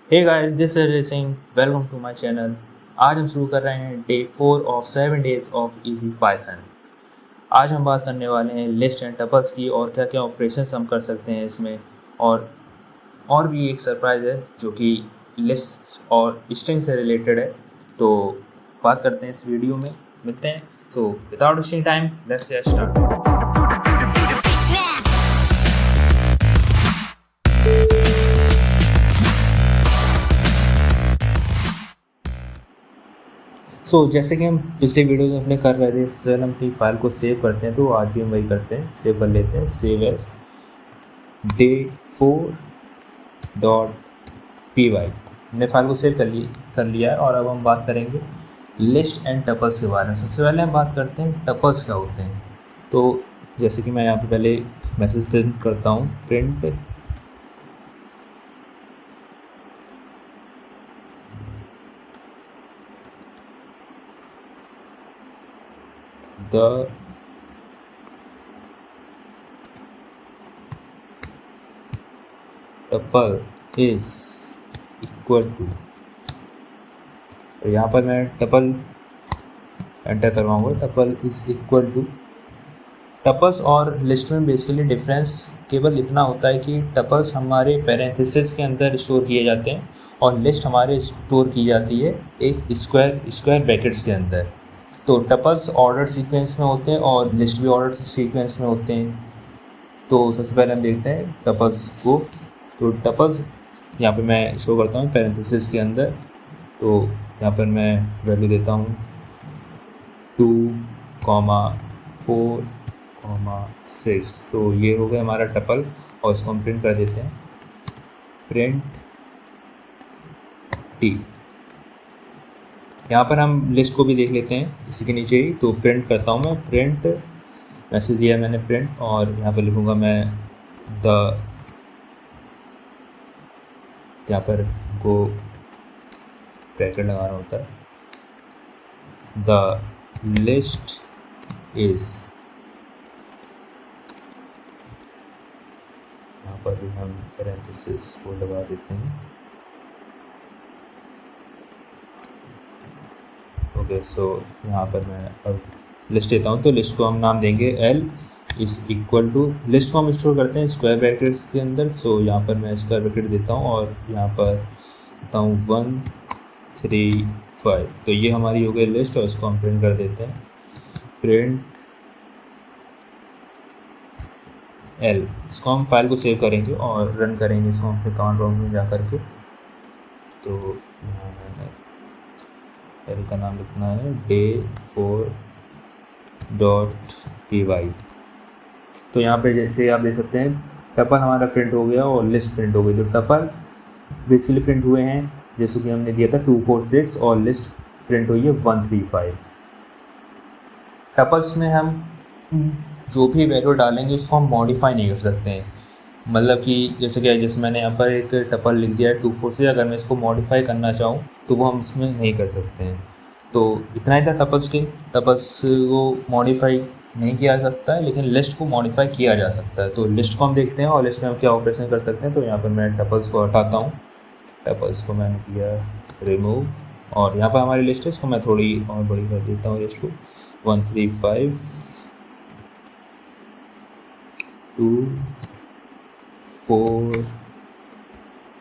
Hey guys, this is Singh. Welcome to my channel. आज हम शुरू कर रहे हैं day 4 of 7 days of easy Python. आज हम बात करने वाले हैं लिस्ट एंड टपल्स की और क्या क्या ऑपरेशंस हम कर सकते हैं इसमें। और भी एक सरप्राइज़ है जो कि लिस्ट और स्ट्रिंग से रिलेटेड है। तो बात करते हैं इस वीडियो में, मिलते हैं। So without wasting time, let's get start. जैसे कि हम पिछले वीडियो में अपने कर रहे थे, फिर हम अपनी फाइल को सेव करते हैं, तो आज भी हम वही करते हैं, सेव कर लेते हैं। Save as day4.py। हमने फाइल को सेव कर लिया है और अब हम बात करेंगे लिस्ट एंड टपल्स के बारे में। सबसे पहले हम बात करते हैं टपल्स क्या होते हैं। तो जैसे कि मैं यहाँ पे पहले मैसेज प्रिंट करता हूँ, print the tuple is equal to, तो यहाँ पर मैं टपल एंटर करवाऊंगा। Tuple is equal to, tuples और लिस्ट में बेसिकली डिफरेंस केवल इतना होता है कि टपल्स हमारे पैरेंथेसिस के अंदर स्टोर किए जाते हैं और लिस्ट हमारे स्टोर की जाती है एक स्क्वायर ब्रैकेट्स के अंदर। तो टपल्स ऑर्डर सीक्वेंस में होते हैं और लिस्ट भी ऑर्डर सीक्वेंस में होते हैं। तो सबसे पहले हम देखते हैं टपल्स को। तो टपल्स यहाँ पे मैं शो करता हूँ पैरेंथेसिस के अंदर। तो यहाँ पर मैं वैल्यू देता हूँ 2,4,6। तो ये हो गया हमारा टपल और इसको हम प्रिंट कर देते हैं, प्रिंट टी। यहाँ पर हम लिस्ट को भी देख लेते हैं इसी के नीचे ही। तो प्रिंट करता हूँ मैं, प्रिंट मैसेज दिया मैंने प्रिंट, और यहाँ पर लिखूँगा मैं यहाँ पर को ब्रैकेट लगाना होता है, द लिस्ट इज, यहाँ पर भी हम पैरेंथेसिस को लगा देते हैं। ओके, सो यहाँ पर मैं अब लिस्ट देता हूँ। तो लिस्ट को हम नाम देंगे L is equal to, list को हम स्टोर करते हैं स्क्वायर ब्रैकेट्स के अंदर। सो यहाँ पर मैं स्क्वायर ब्रैकेट देता हूँ और यहाँ पर देता हूँ 1, 3, 5। तो ये हमारी हो गई लिस्ट और इसको हम प्रिंट कर देते हैं, प्रिंट एल। इसको हम फाइल को सेव करेंगे और रन करेंगे इसको अपने कमांड प्रॉम्प्ट में जा करके। तो यहाँ मैंने एल का नाम लिखना है day4.py। तो यहाँ पे जैसे आप देख सकते हैं टपल हमारा प्रिंट हो गया और लिस्ट प्रिंट हो गई। तो टपल बेसिकली प्रिंट हुए हैं जैसे कि हमने दिया था 246 और लिस्ट प्रिंट हुई है 135। टपल्स में हम जो भी वैल्यू डालेंगे उसको हम मॉडिफाई नहीं कर सकते हैं। मतलब कि जैसे मैंने यहाँ पर एक टपल लिख दिया है 246, अगर मैं इसको मॉडिफाई करना चाहूँ तो वो हम इसमें नहीं कर सकते हैं। तो इतना ही था टपल्स के। टपल्स को मॉडिफाई नहीं किया जा सकता है लेकिन लिस्ट को मॉडिफाई किया जा सकता है। तो लिस्ट को हम देखते हैं और लिस्ट में हम क्या ऑपरेशन कर सकते हैं। तो यहाँ पर मैं टपल्स को हटाता हूँ, टपल्स को मैंने किया रिमूव, और यहाँ पर हमारी लिस्ट है, इसको मैं थोड़ी और बड़ी कर देता हूँ लिस्ट को, 135, 2, 4,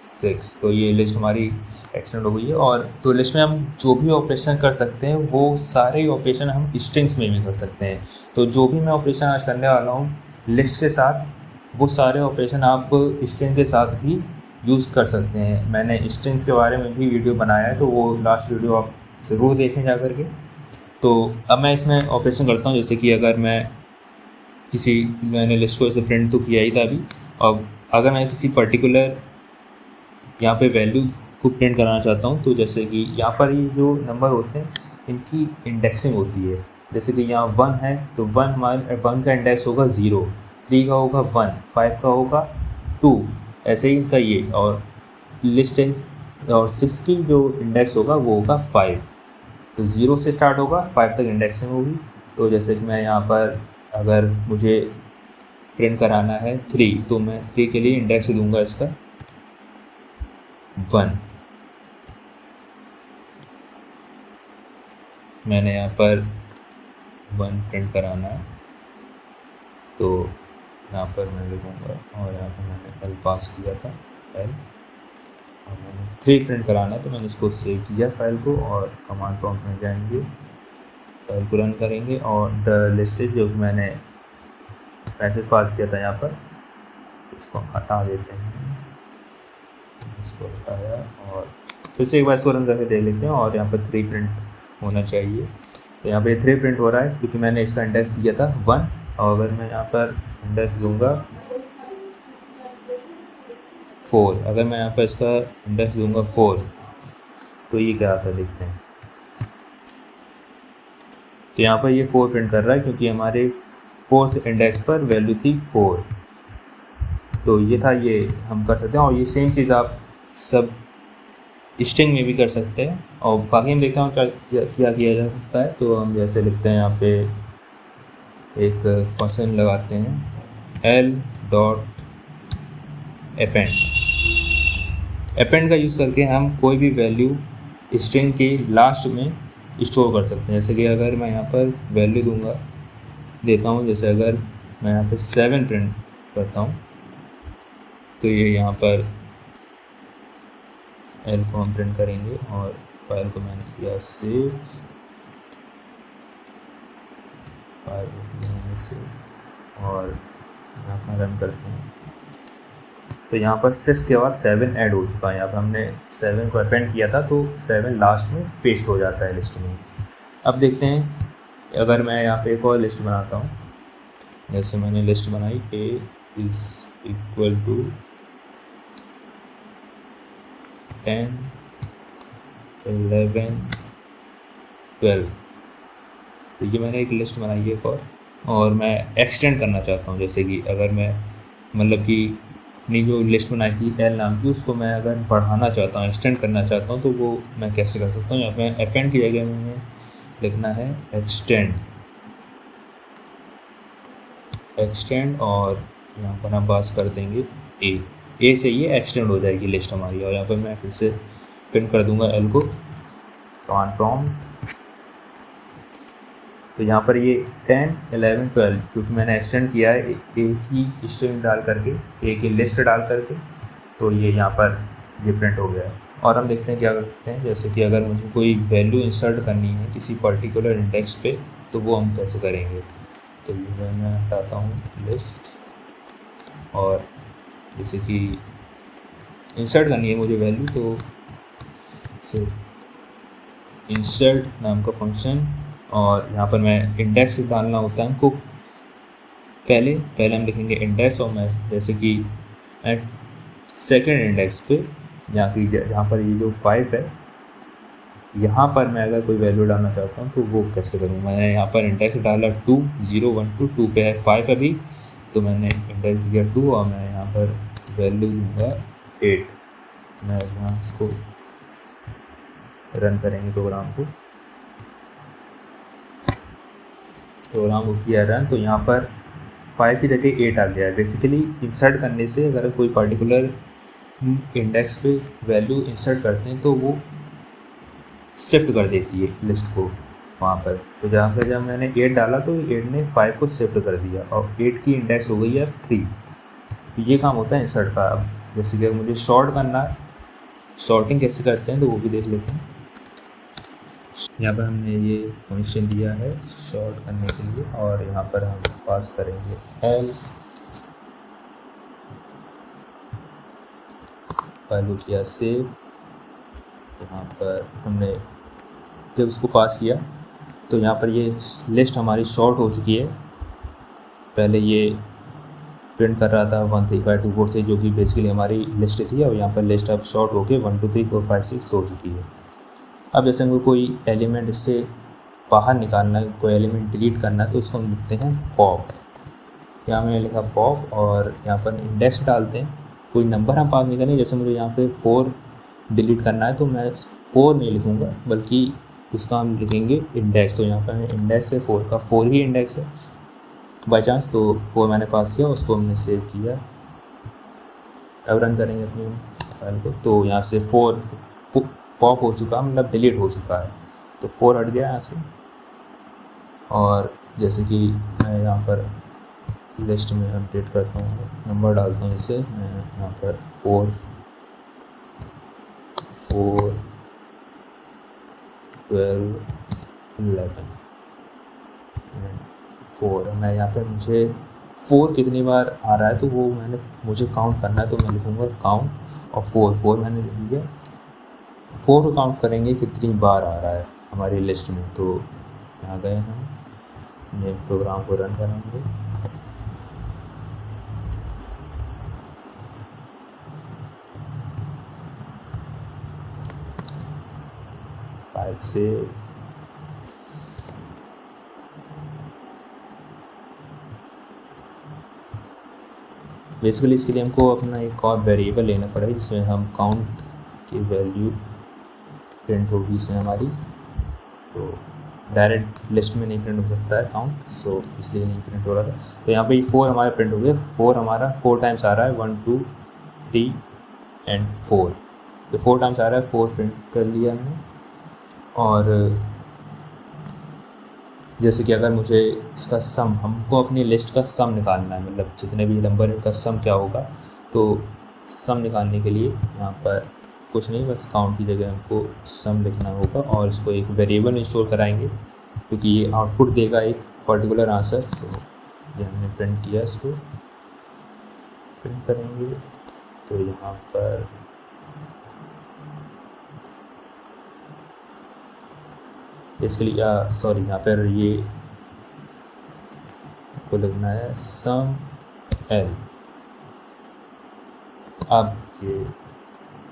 6। तो ये लिस्ट हमारी एक्सटेंड हो गई है। और तो लिस्ट में हम जो भी ऑपरेशन कर सकते हैं वो सारे ऑपरेशन हम स्ट्रिंग्स में भी कर सकते हैं। तो जो भी मैं ऑपरेशन आज करने वाला हूँ लिस्ट के साथ, वो सारे ऑपरेशन आप स्ट्रिंग के साथ भी यूज़ कर सकते हैं। मैंने स्ट्रिंग्स के बारे में भी वीडियो बनाया है, तो वो लास्ट वीडियो आप ज़रूर देखें जा कर के। तो अब मैं इसमें ऑपरेशन करता हूँ, जैसे कि अगर मैंने लिस्ट को ऐसे प्रिंट तो किया ही था अभी। अब अगर मैं किसी पर्टिकुलर यहाँ पे वैल्यू को प्रिंट कराना चाहता हूँ, तो जैसे कि यहाँ पर ये जो नंबर होते हैं इनकी इंडेक्सिंग होती है। जैसे कि यहाँ 1 है तो 1 का इंडेक्स होगा 0, 3 का होगा 1, 5 का होगा 2, ऐसे ही इनका ये, और लिस्ट है और 6 की जो इंडेक्स होगा वो होगा 5। तो 0 से स्टार्ट होगा, 5 तक इंडेक्सिंग होगी। तो जैसे कि मैं यहाँ पर अगर मुझे प्रिंट कराना है 3, तो मैं 3 के लिए इंडेक्स दूंगा इसका 1। मैंने यहाँ पर 1 प्रिंट कराना है, तो यहाँ पर मैं लिखूँगा, और यहाँ पर मैंने L पास किया था L, और मैंने 3 प्रिंट कराना है, तो मैंने इसको सेव किया फाइल को, और कमांड प्रॉम्प्ट में जाएंगे, फाइल को रन करेंगे, और द लिस्टेज जो मैंने मैसेज पास किया था यहाँ पर, इसको हटा देते हैं, इसको हटाया, और फिर से एक बार इसको रन करके देख लेते हैं, और यहाँ पर 3 प्रिंट होना चाहिए। तो यहाँ पे 3 प्रिंट हो रहा है क्योंकि मैंने इसका इंडेक्स दिया था 1, और अगर मैं यहाँ पर इंडेक्स दूंगा 4, अगर मैं यहाँ पर इसका इंडेक्स दूंगा 4, तो ये क्या आता है देखते हैं। तो यहाँ पर ये 4 प्रिंट कर रहा है क्योंकि हमारे 4th इंडेक्स पर वैल्यू थी 4। तो ये था, ये हम कर सकते हैं, और ये सेम चीज़ आप सब स्ट्रिंग में भी कर सकते हैं। और बाकी हम देखते हैं क्या किया जा सकता है। तो हम जैसे लिखते हैं, यहाँ पे एक फंक्शन लगाते हैं append का यूज़ करके हम कोई भी वैल्यू स्ट्रिंग के लास्ट में स्टोर कर सकते हैं। जैसे कि अगर मैं यहाँ पर वैल्यू देता हूँ, जैसे अगर मैं यहाँ पे 7 प्रिंट करता हूँ, तो ये यहाँ पर L को हम प्रिंट करेंगे, और फाइल को मैंने किया सेव, फाइल और यहाँ पर रन करते हैं। तो यहाँ पर 6 के बाद 7 ऐड हो चुका है। यहाँ पर हमने 7 को अपेंड किया था, तो 7 लास्ट में पेस्ट हो जाता है लिस्ट में। अब देखते हैं, अगर मैं यहाँ पे एक और लिस्ट बनाता हूँ, जैसे मैंने लिस्ट बनाई A इज़ इक्वल टू 10, 11, 12। तो ये मैंने एक लिस्ट बनाई है और मैं एक्सटेंड करना चाहता हूँ। जैसे कि अगर मैं मतलब कि अपनी जो लिस्ट बनाई थी L नाम की, उसको मैं अगर बढ़ाना चाहता हूँ, एक्सटेंड करना चाहता हूँ, तो वो मैं कैसे कर सकता हूँ। यहाँ पे अपेंड की जगह में लिखना है एक्सटेंड, और यहाँ पर हम पास कर देंगे ए से ये एक्सटेंड हो जाएगी लिस्ट हमारी। और यहाँ पर मैं फिर से प्रिंट कर दूंगा L को, कमांड प्रॉम्प्ट। तो यहाँ पर ये 10, 11, 12 क्योंकि मैंने एक्सटेंड किया है ए की स्ट्रिंग डाल करके, ए की लिस्ट डाल करके, तो ये यहाँ पर ये प्रिंट हो गया है। और हम देखते हैं क्या कर सकते हैं। जैसे कि अगर मुझे कोई वैल्यू इंसर्ट करनी है किसी पर्टिकुलर इंडेक्स पे, तो वो हम कैसे करेंगे। तो ये मैं हटाता हूँ लिस्ट, और जैसे कि इंसर्ट करनी है मुझे वैल्यू, तो से इंसर्ट नाम का फंक्शन, और यहाँ पर मैं इंडेक्स डालना होता है हमको। पहले हम लिखेंगे इंडेक्स, और मैं जैसे कि मैं सेकेंड इंडेक्स पे जहाँ पर ये जो 5 है, यहाँ पर मैं अगर कोई वैल्यू डालना चाहता हूँ तो वो कैसे करूँ। मैंने यहाँ पर इंडेक्स डाला 2, 0, 1, 2, 2 पे है 5 अभी, तो मैंने इंडेक्स दिया 2, और मैं यहाँ पर वैल्यू दूँगा 8। मैं यहाँ इसको रन करेंगे प्रोग्राम को किया रन, तो यहाँ पर 5 की जगह 8 आ गया है। बेसिकली इंसर्ट करने से अगर कोई पर्टिकुलर इंडेक्स पे वैल्यू इंसर्ट करते हैं तो वो शिफ्ट कर देती है लिस्ट को वहाँ पर। तो जहाँ पर जब मैंने 8 डाला तो 8 ने 5 को शिफ्ट कर दिया, और 8 की इंडेक्स हो गई है 3। तो ये काम होता है इंसर्ट का। अब जैसे कि मुझे शॉर्ट करना है, शॉर्टिंग कैसे करते हैं तो वो भी देख लेते हैं। यहाँ पर हमने ये फंक्शन दिया है शॉर्ट करने के लिए, और यहाँ पर हम पास करेंगे L, फाइल किया सेव। यहाँ पर हमने जब इसको पास किया तो यहाँ पर ये लिस्ट हमारी शॉर्ट हो चुकी है। पहले ये प्रिंट कर रहा था 1, 3, 5, 2, 4 से, जो कि बेसिकली हमारी लिस्ट थी, और यहाँ पर लिस्ट अब शॉर्ट होके 1, 2, 3, 4, 5, 6 हो चुकी है। अब जैसे हमको कोई एलिमेंट इससे बाहर निकालना है, कोई एलिमेंट डिलीट करना है, तो उसको हम लिखते हैं पॉप। यहाँ मैंने लिखा पॉप, और यहाँ पर इंडेक्स डालते हैं। कोई नंबर हम पास नहीं करेंगे। जैसे मुझे यहाँ पे 4 डिलीट करना है, तो मैं 4 नहीं लिखूँगा, बल्कि उसका हम लिखेंगे इंडेक्स। तो यहाँ पर इंडेक्स से 4 का 4 ही इंडेक्स है बाई चांस, तो 4 मैंने पास किया, उसको हमने सेव किया। अब रन करेंगे अपनी फाइल को, तो यहाँ से 4 पॉप हो चुका, मतलब डिलीट हो चुका है। तो 4 हट गया यहाँ से। और जैसे कि मैं यहाँ पर लिस्ट में अपडेट करता हूँ, नंबर डालता हूँ, जैसे मैं यहाँ पर 4 12 11 4। मैं यहाँ पर मुझे 4 कितनी बार आ रहा है तो वो मुझे काउंट करना है, तो मैं लिखूँगा काउंट और 4 मैंने लिख लिया। 4 को काउंट करेंगे कितनी बार आ रहा है हमारी लिस्ट में। तो यहाँ गए हम ये प्रोग्राम को रन करेंगे। फाइल से बेसिकली इसके लिए हमको अपना एक और वेरिएबल लेना पड़ेगा जिसमें हम काउंट की वैल्यू प्रिंट होगी इसमें हमारी। तो डायरेक्ट लिस्ट में नहीं प्रिंट हो सकता है काउंट, सो इसलिए नहीं प्रिंट हो रहा था। तो यहाँ पे 4 हमारे प्रिंट हो गए। 4 हमारा 4 टाइम्स आ रहा है, 1 2 3 एंड 4। तो 4 टाइम्स आ रहा है, 4 प्रिंट कर लिया हमने। और जैसे कि अगर मुझे इसका सम, हमको अपनी लिस्ट का सम निकालना है, मतलब जितने भी नंबर है का सम क्या होगा, तो सम निकालने के लिए यहाँ पर कुछ नहीं, बस काउंट की जगह हमको सम लिखना होगा और इसको एक वेरिएबल में स्टोर कराएंगे क्योंकि ये आउटपुट देगा एक पर्टिकुलर आंसर। तो ये हमने प्रिंट किया, इसको प्रिंट करेंगे। तो यहाँ पर बेसिकली यहाँ पर ये को लिखना है सम एल। अब ये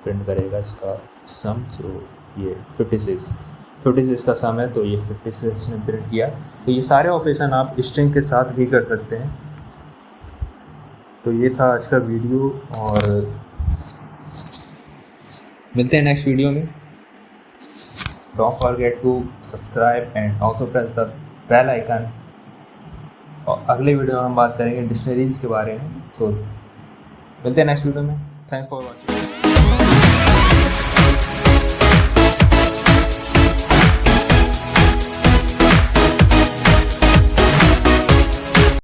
प्रिंट करेगा इसका सम। तो ये 56 का सम है, तो ये 56 ने प्रिंट किया। तो ये सारे ऑपरेशन आप स्ट्रिंग के साथ भी कर सकते हैं। तो ये था आज का वीडियो और मिलते हैं नेक्स्ट वीडियो में। Don't forget to subscribe and also press the bell icon. और अगले वीडियो में हम बात करेंगे डिक्शनरीज के बारे में। सो मिलते हैं नेक्स्ट वीडियो में। Thanks for watching.